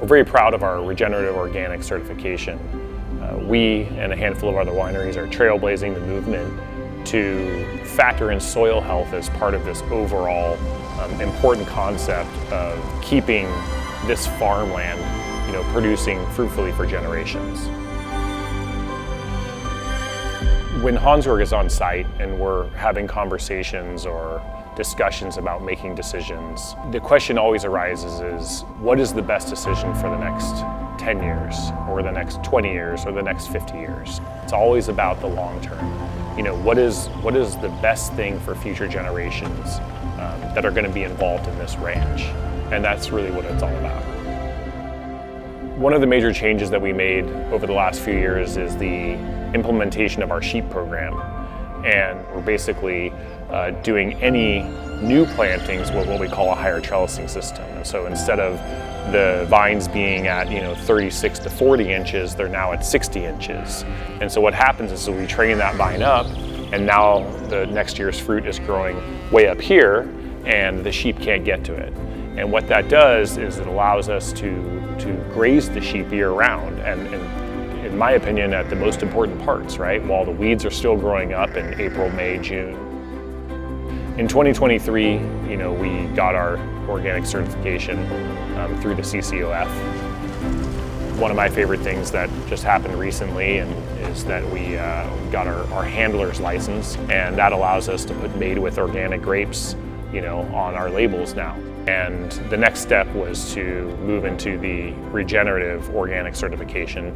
We're very proud of our Regenerative Organic Certification. We and a handful of other wineries are trailblazing the movement to factor in soil health as part of this overall important concept of keeping this farmland, producing fruitfully for generations. When Hansjörg is on site and we're having conversations or discussions about making decisions, the question always arises is, what is the best decision for the next 10 years, or the next 20 years, or the next 50 years? It's always about the long term. What is the best thing for future generations that are going to be involved in this ranch? And that's really what it's all about. One of the major changes that we made over the last few years is the implementation of our sheep program. And we're basically doing any new plantings with what we call a higher trellising system. And so instead of the vines being at 36 to 40 inches, they're now at 60 inches. And so what happens is we train that vine up, and now the next year's fruit is growing way up here, and the sheep can't get to it. And what that does is it allows us to graze the sheep year round, and in my opinion, at the most important parts, right? While the weeds are still growing up in April, May, June. In 2023, we got our organic certification through the CCOF. One of my favorite things that just happened recently is that we got our handler's license, and that allows us to put made with organic grapes, on our labels now. And the next step was to move into the Regenerative Organic Certification,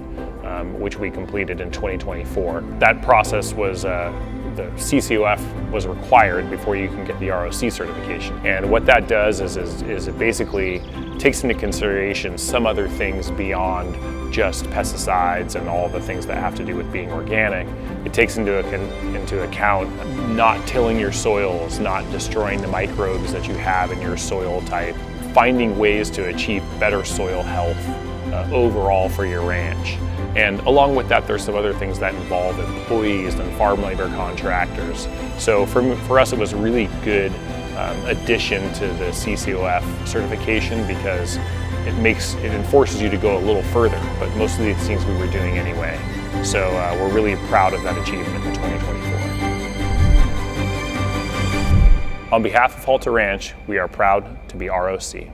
which we completed in 2024. That process was, the CCOF was required before you can get the ROC certification. And what that does is it basically takes into consideration some other things beyond just pesticides and all the things that have to do with being organic. It takes into account not tilling your soils, not destroying the microbes that you have in your soil type, finding ways to achieve better soil health overall for your ranch. And along with that, there's some other things that involve employees and farm labor contractors. So for us, it was a really good addition to the CCOF certification because it enforces you to go a little further, but most of these things we were doing anyway. So we're really proud of that achievement in 2024. On behalf of Halter Ranch, we are proud to be ROC.